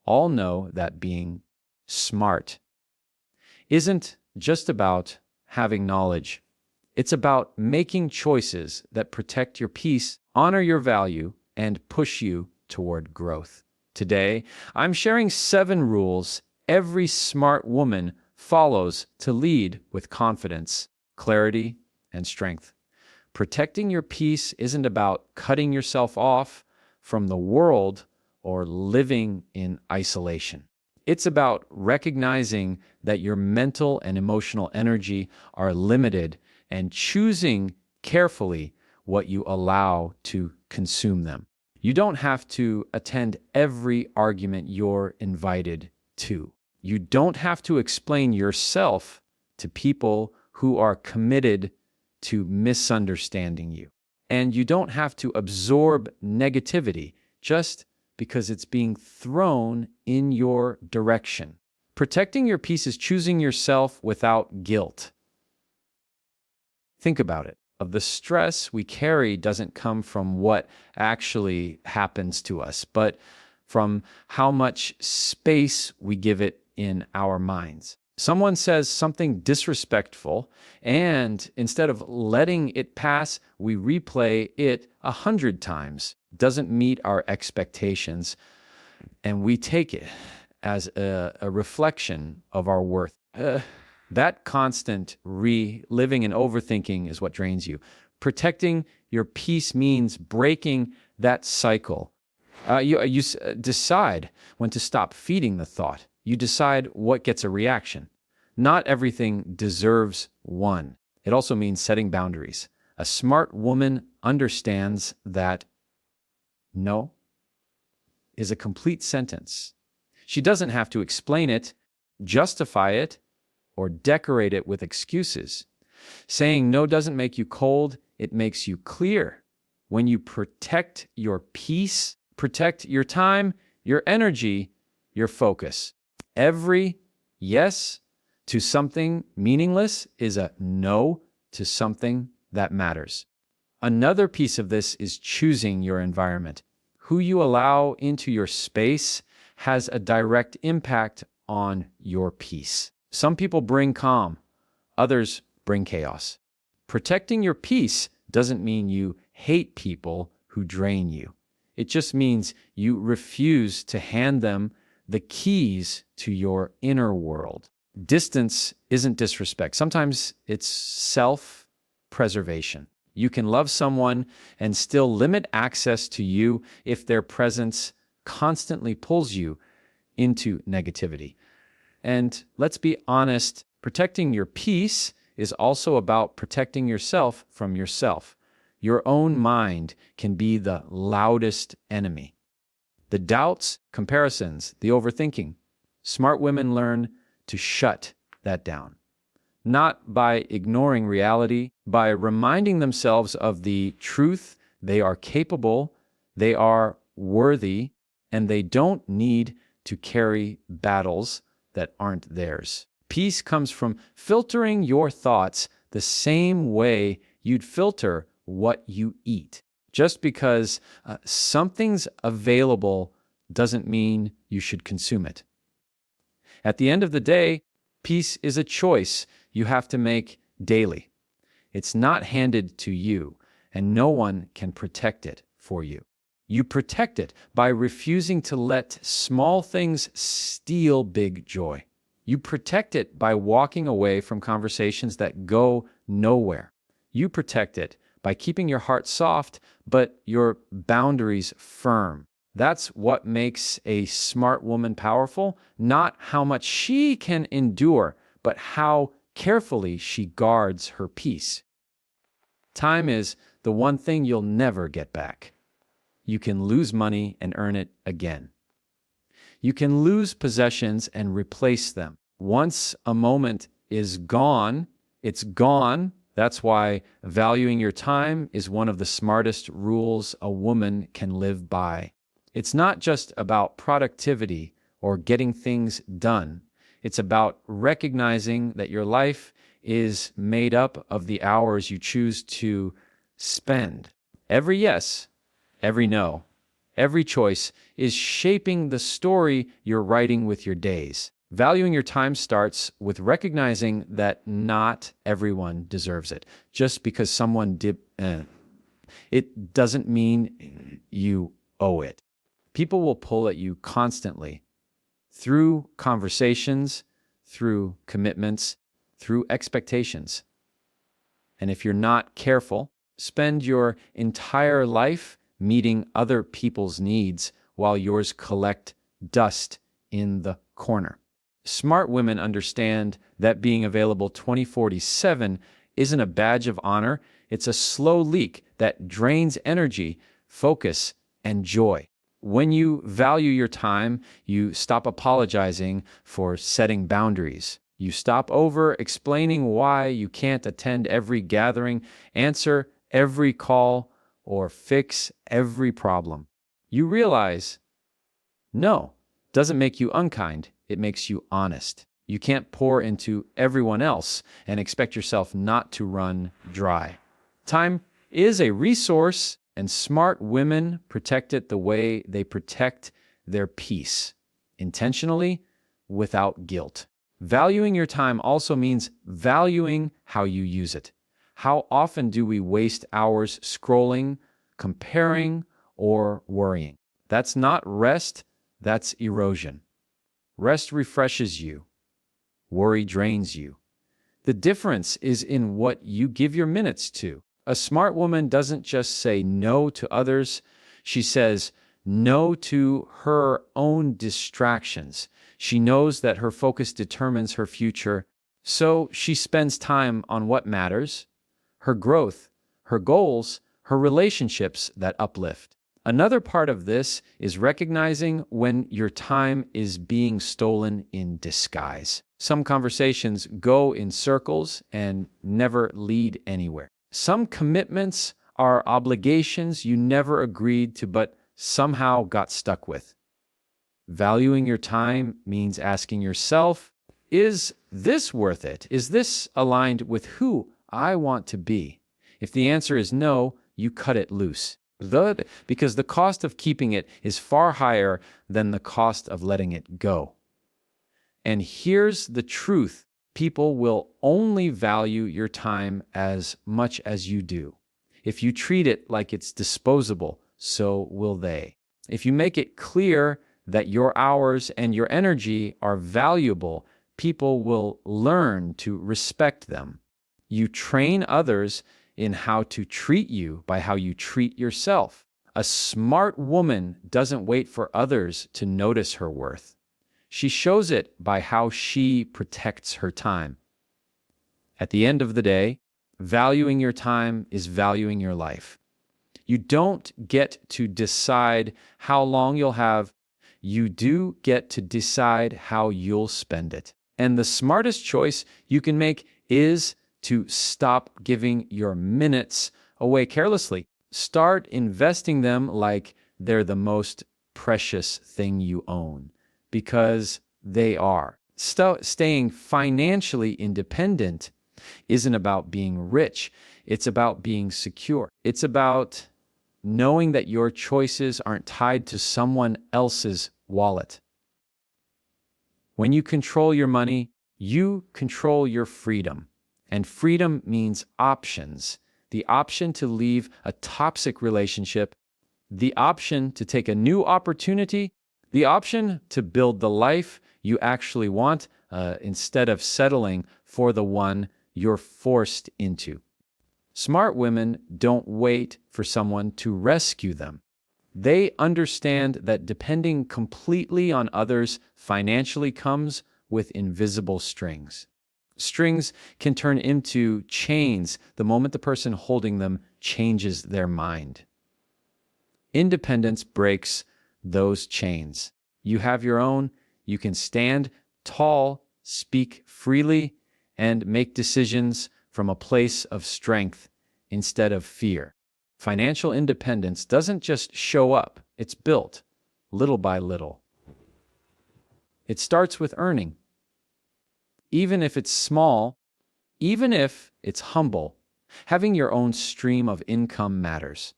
all know that being smart isn't just about having knowledge. It's about making choices that protect your peace, honor your value, and push you toward growth. Today, I'm sharing 7 rules every smart woman follows to lead with confidence, clarity, and strength. Protecting your peace isn't about cutting yourself off from the world or living in isolation. It's about recognizing that your mental and emotional energy are limited and choosing carefully what you allow to consume them. You don't have to attend every argument you're invited to. You don't have to explain yourself to people who are committed to misunderstanding you. And you don't have to absorb negativity just because it's being thrown in your direction. Protecting your peace is choosing yourself without guilt. Think about it. Of the stress we carry doesn't come from what actually happens to us, but from how much space we give it in our minds. Someone says something disrespectful, and instead of letting it pass, we replay it 100 times. Doesn't meet our expectations, and we take it as a reflection of our worth. That constant reliving and overthinking is what drains you. Protecting your peace means breaking that cycle. You decide when to stop feeding the thought. You decide what gets a reaction. Not everything deserves one. It also means setting boundaries. A smart woman understands that no is a complete sentence. She doesn't have to explain it, justify it, or decorate it with excuses. Saying no doesn't make you cold, it makes you clear. When you protect your peace, protect your time, your energy, your focus. Every yes to something meaningless is a no to something that matters. Another piece of this is choosing your environment. Who you allow into your space has a direct impact on your peace. Some people bring calm, others bring chaos. Protecting your peace doesn't mean you hate people who drain you. It just means you refuse to hand them the keys to your inner world. Distance isn't disrespect. Sometimes it's self-preservation. You can love someone and still limit access to you if their presence constantly pulls you into negativity. And let's be honest, protecting your peace is also about protecting yourself from yourself. Your own mind can be the loudest enemy. The doubts, comparisons, the overthinking. Smart women learn to shut that down. Not by ignoring reality, by reminding themselves of the truth. They are capable, they are worthy, and they don't need to carry battles that aren't theirs. Peace comes from filtering your thoughts the same way you'd filter what you eat. Just because something's available doesn't mean you should consume it. At the end of the day, peace is a choice you have to make daily. It's not handed to you, and no one can protect it for you. You protect it by refusing to let small things steal big joy. You protect it by walking away from conversations that go nowhere. You protect it by keeping your heart soft, but your boundaries firm. That's what makes a smart woman powerful, not how much she can endure, but how carefully she guards her peace. Time is the one thing you'll never get back. You can lose money and earn it again. You can lose possessions and replace them. Once a moment is gone, it's gone. That's why valuing your time is one of the smartest rules a woman can live by. It's not just about productivity or getting things done. It's about recognizing that your life is made up of the hours you choose to spend. Every yes, every no, Every choice is shaping the story you're writing with your days. Valuing your time starts with recognizing that not everyone deserves it. Just because someone did, it doesn't mean you owe it. People will pull at you constantly through conversations, through commitments, through expectations. And if you're not careful, spend your entire life meeting other people's needs while yours collect dust in the corner. Smart women understand that being available 24/7 isn't a badge of honor, it's a slow leak that drains energy, focus, and joy. When you value your time, you stop apologizing for setting boundaries. You stop over-explaining why you can't attend every gathering, answer every call, or fix every problem. You realize, no, doesn't make you unkind, it makes you honest. You can't pour into everyone else and expect yourself not to run dry. Time is a resource, and smart women protect it the way they protect their peace, intentionally, without guilt. Valuing your time also means valuing how you use it. How often do we waste hours scrolling, comparing, or worrying? That's not rest, that's erosion. Rest refreshes you. Worry drains you. The difference is in what you give your minutes to. A smart woman doesn't just say no to others, she says no to her own distractions. She knows that her focus determines her future, so she spends time on what matters, her growth, her goals, her relationships that uplift. Another part of this is recognizing when your time is being stolen in disguise. Some conversations go in circles and never lead anywhere. Some commitments are obligations you never agreed to but somehow got stuck with. Valuing your time means asking yourself, is this worth it? Is this aligned with who I want to be? If the answer is no, you cut it loose. Because the cost of keeping it is far higher than the cost of letting it go. And here's the truth. People will only value your time as much as you do. If you treat it like it's disposable, so will they. If you make it clear that your hours and your energy are valuable, people will learn to respect them. You train others in how to treat you by how you treat yourself. A smart woman doesn't wait for others to notice her worth. She shows it by how she protects her time. At the end of the day, valuing your time is valuing your life. You don't get to decide how long you'll have. You do get to decide how you'll spend it. And the smartest choice you can make is to stop giving your minutes away carelessly. Start investing them like they're the most precious thing you own, because they are. Staying financially independent isn't about being rich. It's about being secure. It's about knowing that your choices aren't tied to someone else's wallet. When you control your money, you control your freedom. And freedom means options. The option to leave a toxic relationship, the option to take a new opportunity, the option to build the life you actually want instead of settling for the one you're forced into. Smart women don't wait for someone to rescue them. They understand that depending completely on others financially comes with invisible strings. Strings can turn into chains the moment the person holding them changes their mind. Independence breaks those chains. You have your own, you can stand tall, speak freely, and make decisions from a place of strength instead of fear. Financial independence doesn't just show up, it's built, little by little. It starts with earning. Even if it's small, even if it's humble, having your own stream of income matters.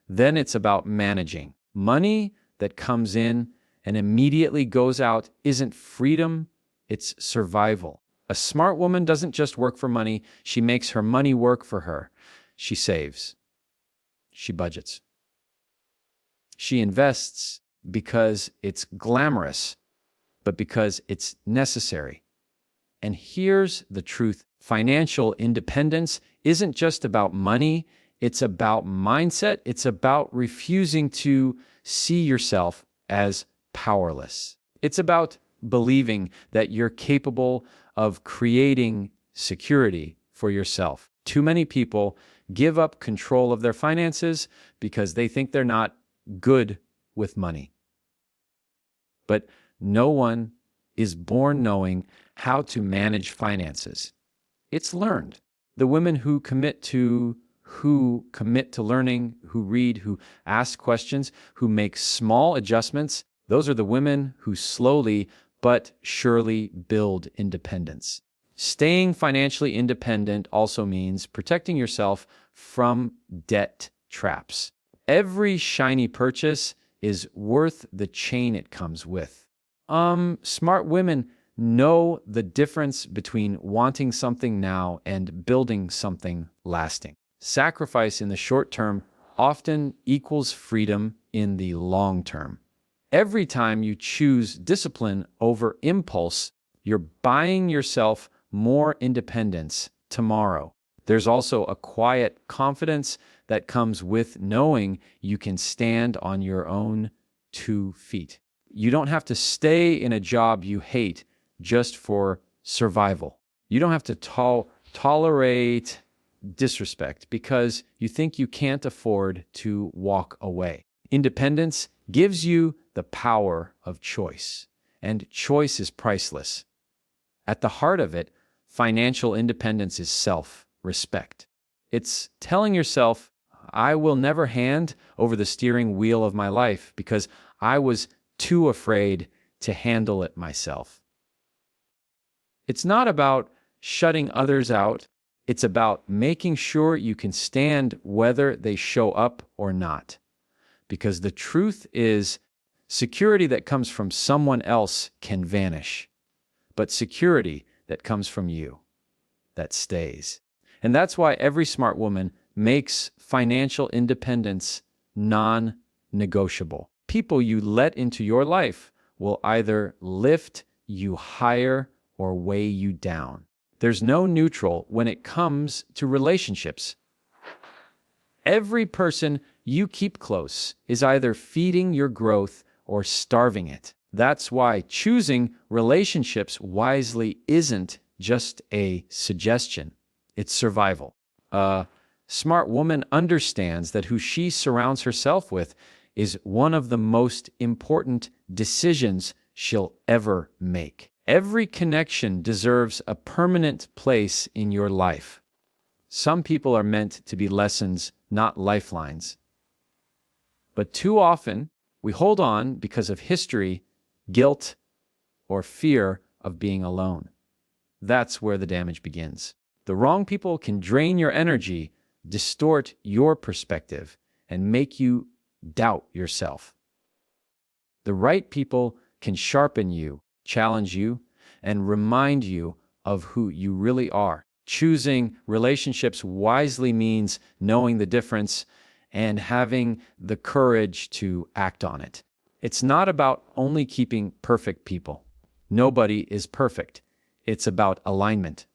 Then it's about managing. Money that comes in and immediately goes out isn't freedom, it's survival. A smart woman doesn't just work for money, she makes her money work for her. She saves. She budgets. She invests because it's glamorous, but because it's necessary. And here's the truth. Financial independence isn't just about money, it's about mindset. It's about refusing to see yourself as powerless. It's about believing that you're capable of creating security for yourself. Too many people give up control of their finances because they think they're not good with money. But no one is born knowing how to manage finances. It's learned. The women who commit to learning, who read, who ask questions, who make small adjustments, those are the women who slowly but surely build independence. Staying financially independent also means protecting yourself from debt traps. Every shiny purchase is worth the chain it comes with. Smart women know the difference between wanting something now and building something lasting. Sacrifice in the short term often equals freedom in the long term. Every time you choose discipline over impulse, you're buying yourself more independence tomorrow. There's also a quiet confidence that comes with knowing you can stand on your own 2 feet. You don't have to stay in a job you hate just for survival. You don't have to tolerate disrespect because you think you can't afford to walk away. Independence gives you the power of choice, and choice is priceless. At the heart of it, financial independence is self-respect. It's telling yourself, I will never hand over the steering wheel of my life because I was too afraid to handle it myself. It's not about shutting others out. It's about making sure you can stand whether they show up or not. Because the truth is, security that comes from someone else can vanish. But security that comes from you, that stays. And that's why every smart woman makes financial independence non-negotiable. People you let into your life will either lift you higher or weigh you down. There's no neutral when it comes to relationships. Every person you keep close is either feeding your growth or starving it. That's why choosing relationships wisely isn't just a suggestion, it's survival. A smart woman understands that who she surrounds herself with is one of the most important decisions she'll ever make. Every connection deserves a permanent place in your life. Some people are meant to be lessons, not lifelines. But too often, we hold on because of history, guilt, or fear of being alone. That's where the damage begins. The wrong people can drain your energy, distort your perspective, and make you doubt yourself. The right people can sharpen you, challenge you, and remind you of who you really are. Choosing relationships wisely means knowing the difference and having the courage to act on it. It's not about only keeping perfect people. Nobody is perfect. It's about alignment.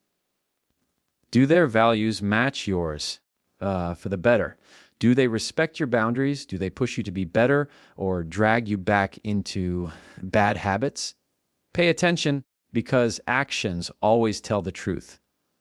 Do their values match yours for the better? Do they respect your boundaries? Do they push you to be better or drag you back into bad habits? Pay attention because actions always tell the truth.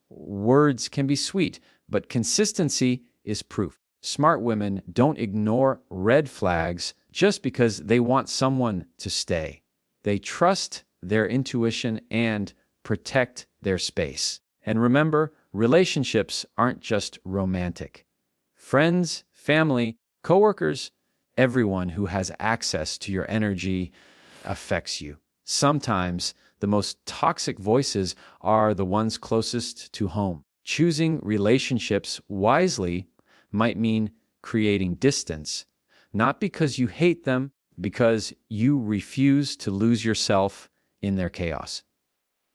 Words can be sweet, but consistency is proof. Smart women don't ignore red flags just because they want someone to stay. They trust their intuition and protect their space. And remember, relationships aren't just romantic. Friends, family, coworkers, everyone who has access to your energy affects you. Sometimes the most toxic voices are the ones closest to home. Choosing relationships wisely might mean creating distance, not because you hate them, because you refuse to lose yourself in their chaos.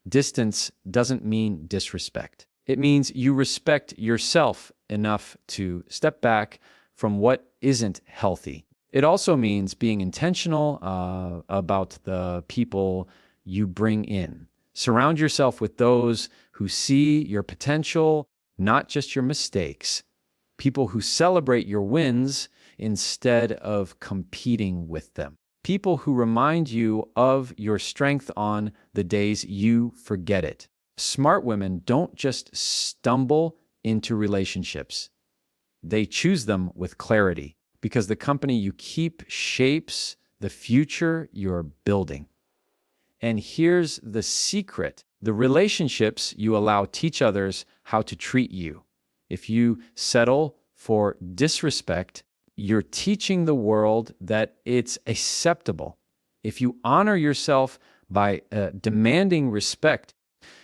Distance doesn't mean disrespect. It means you respect yourself enough to step back from what isn't healthy. It also means being intentional about the people you bring in. Surround yourself with those who see your potential, not just your mistakes. People who celebrate your wins instead of competing with them. People who remind you of your strength on the days you forget it. Smart women don't just stumble into relationships. They choose them with clarity because the company you keep shapes the future you're building. And here's the secret. The relationships you allow teach others how to treat you. If you settle for disrespect, you're teaching the world that it's acceptable. If you honor yourself by demanding respect,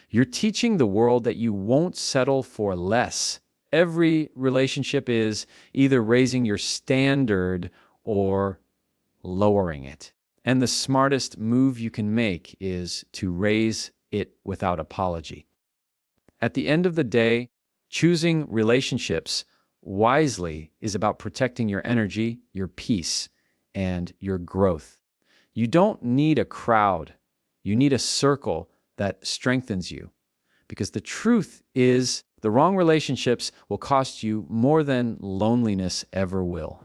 you're teaching the world that you won't settle for less. Every relationship is either raising your standard or lowering it. And the smartest move you can make is to raise it without apology. At the end of the day, choosing relationships wisely is about protecting your energy, your peace, and your growth. You don't need a crowd. You need a circle that strengthens you. Because the truth is, the wrong relationships will cost you more than loneliness ever will.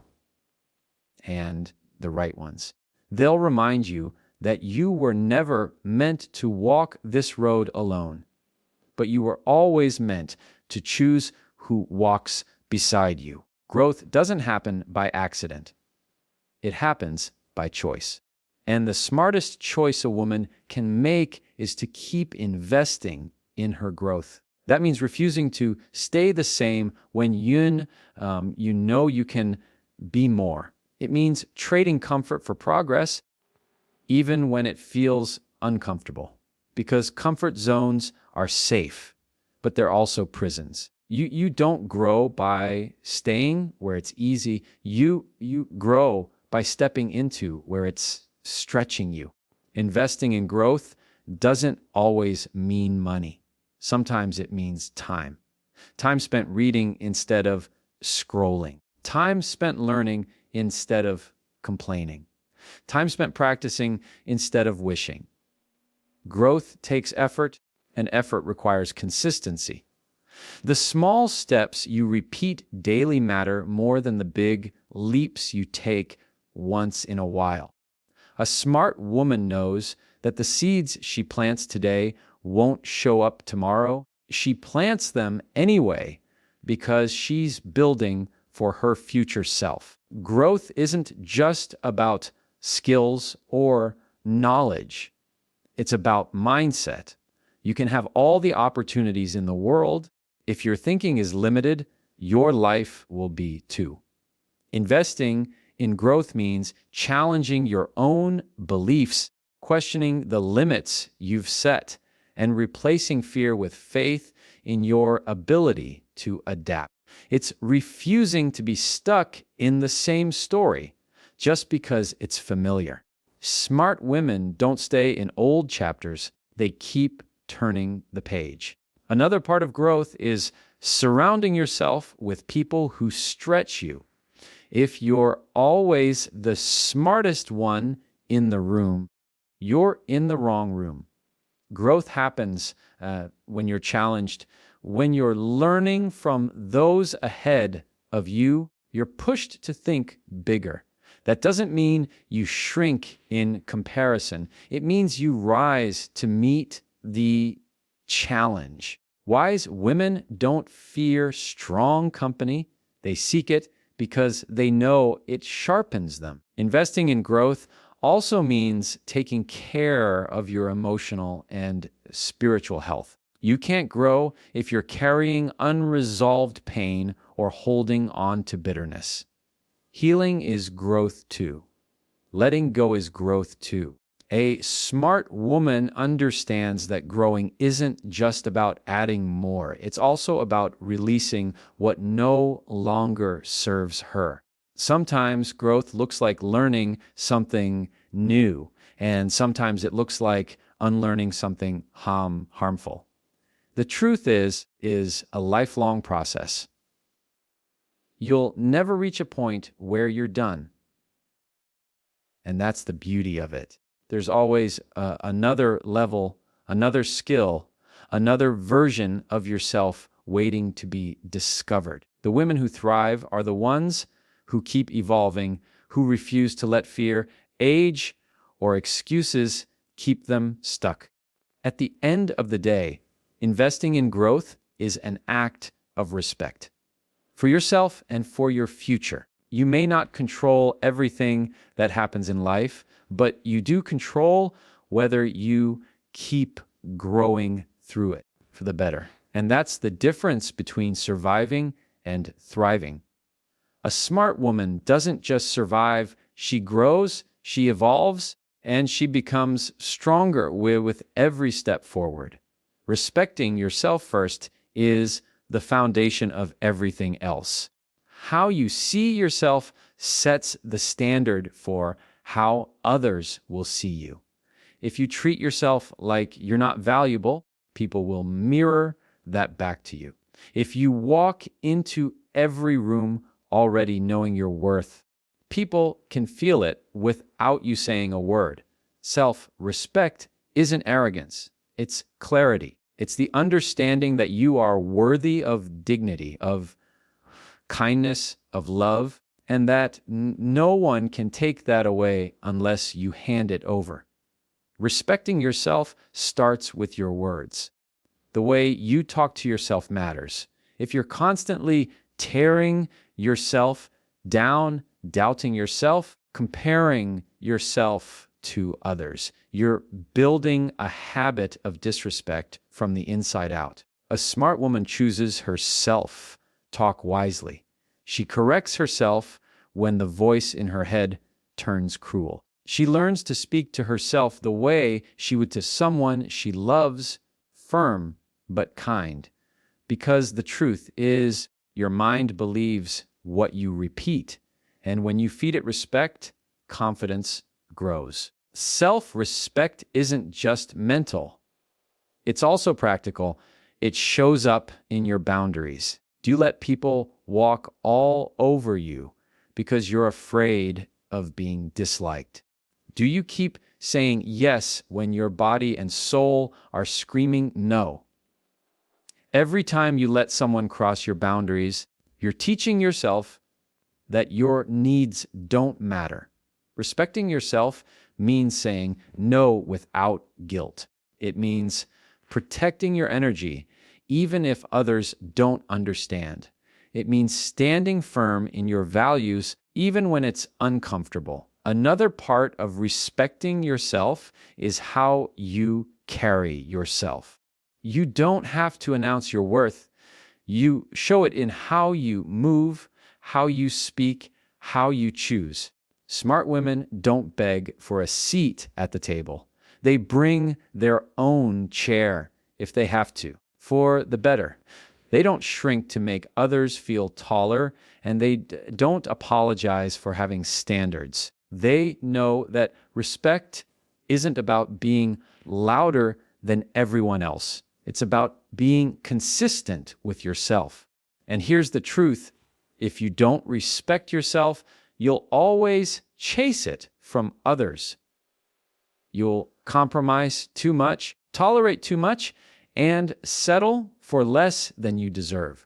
And the right ones. They'll remind you that you were never meant to walk this road alone, but you were always meant to choose who walks beside you. Growth doesn't happen by accident. It happens by choice. And the smartest choice a woman can make is to keep investing in her growth. That means refusing to stay the same when you know you can be more. It means trading comfort for progress, even when it feels uncomfortable. Because comfort zones are safe, but they're also prisons. You don't grow by staying where it's easy. You grow by stepping into where it's stretching you. Investing in growth doesn't always mean money. Sometimes it means time. Time spent reading instead of scrolling. Time spent learning instead of complaining. Time spent practicing instead of wishing. Growth takes effort, and effort requires consistency. The small steps you repeat daily matter more than the big leaps you take once in a while. A smart woman knows that the seeds she plants today won't show up tomorrow. She plants them anyway because she's building for her future self. Growth isn't just about skills or knowledge. It's about mindset. You can have all the opportunities in the world. If your thinking is limited, your life will be too. Investing in growth means challenging your own beliefs, questioning the limits you've set, and replacing fear with faith in your ability to adapt. It's refusing to be stuck in the same story just because it's familiar. Smart women don't stay in old chapters. They keep turning the page. Another part of growth is surrounding yourself with people who stretch you. If you're always the smartest one in the room, you're in the wrong room. Growth happens when you're challenged. When you're learning from those ahead of you, you're pushed to think bigger. That doesn't mean you shrink in comparison. It means you rise to meet the challenge. Wise women don't fear strong company. They seek it because they know it sharpens them. Investing in growth also means taking care of your emotional and spiritual health. You can't grow if you're carrying unresolved pain or holding on to bitterness. Healing is growth too. Letting go is growth too. A smart woman understands that growing isn't just about adding more. It's also about releasing what no longer serves her. Sometimes growth looks like learning something new, and sometimes it looks like unlearning something harmful. The truth is a lifelong process. You'll never reach a point where you're done. And that's the beauty of it. There's always another level, another skill, another version of yourself waiting to be discovered. The women who thrive are the ones who keep evolving, who refuse to let fear, age, or excuses keep them stuck. At the end of the day, investing in growth is an act of respect for yourself and for your future. You may not control everything that happens in life, but you do control whether you keep growing through it for the better. And that's the difference between surviving and thriving. A smart woman doesn't just survive, she grows, she evolves, and she becomes stronger with every step forward. Respecting yourself first is the foundation of everything else. How you see yourself sets the standard for how others will see you. If you treat yourself like you're not valuable, people will mirror that back to you. If you walk into every room already knowing your worth, people can feel it without you saying a word. Self-respect isn't arrogance, it's clarity. It's the understanding that you are worthy of dignity, of kindness, of love, and that no one can take that away unless you hand it over. Respecting yourself starts with your words. The way you talk to yourself matters. If you're constantly tearing yourself down, doubting yourself, comparing yourself to others, you're building a habit of disrespect from the inside out. A smart woman chooses herself. Talk wisely. She corrects herself when the voice in her head turns cruel. She learns to speak to herself the way she would to someone she loves, firm but kind. Because the truth is, your mind believes what you repeat, and when you feed it respect, confidence grows. Self-respect isn't just mental. It's also practical. It shows up in your boundaries. Do you let people walk all over you because you're afraid of being disliked? Do you keep saying yes when your body and soul are screaming no? Every time you let someone cross your boundaries, you're teaching yourself that your needs don't matter. Respecting yourself means saying no without guilt. It means protecting your energy, even if others don't understand. It means standing firm in your values, even when it's uncomfortable. Another part of respecting yourself is how you carry yourself. You don't have to announce your worth. You show it in how you move, how you speak, how you choose. Smart women don't beg for a seat at the table. They bring their own chair if they have to, for the better. They don't shrink to make others feel taller, and they don't apologize for having standards. They know that respect isn't about being louder than everyone else. It's about being consistent with yourself. And here's the truth. If you don't respect yourself, you'll always chase it from others. You'll compromise too much, tolerate too much, and settle for less than you deserve.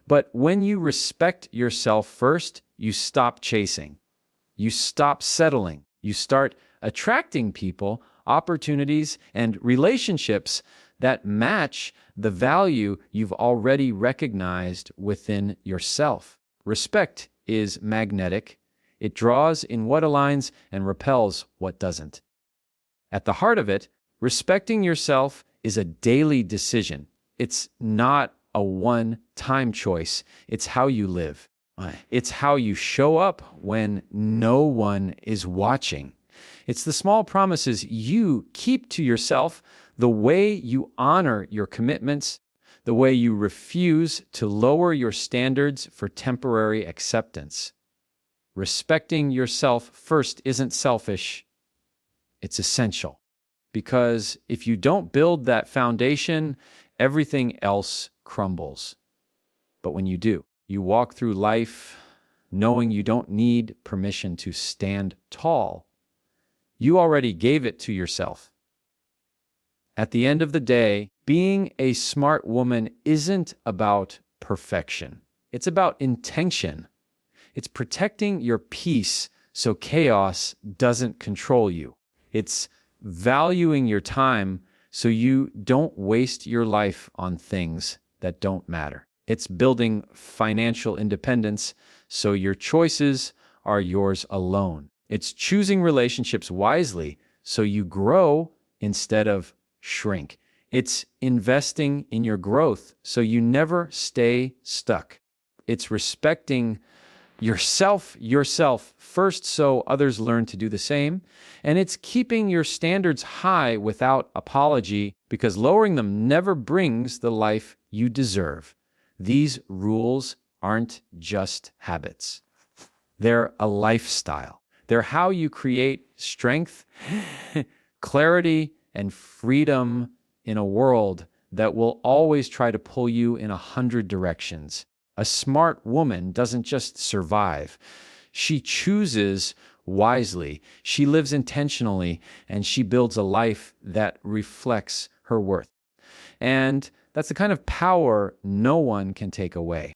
But when you respect yourself first, you stop chasing. You stop settling. You start attracting people, opportunities, and relationships that match the value you've already recognized within yourself. Respect is magnetic. It draws in what aligns and repels what doesn't. At the heart of it, respecting yourself is a daily decision. It's not a one-time choice. It's how you live. It's how you show up when no one is watching. It's the small promises you keep to yourself, the way you honor your commitments, the way you refuse to lower your standards for temporary acceptance. respecting yourself first isn't selfish, it's essential. Because if you don't build that foundation, everything else crumbles. But when you do, you walk through life knowing you don't need permission to stand tall. You already gave it to yourself. At the end of the day, being a smart woman isn't about perfection. It's about intention. It's protecting your peace so chaos doesn't control you. It's valuing your time so you don't waste your life on things that don't matter. It's building financial independence so your choices are yours alone. It's choosing relationships wisely so you grow instead of shrink. It's investing in your growth so you never stay stuck. It's respecting yourself first so others learn to do the same. And it's keeping your standards high without apology, because lowering them never brings the life you deserve. These rules aren't just habits. They're a lifestyle. They're how you create strength, clarity, and freedom in a world that will always try to pull you in 100 directions. A smart woman doesn't just survive. She chooses wisely, she lives intentionally, and she builds a life that reflects her worth. And that's the kind of power no one can take away.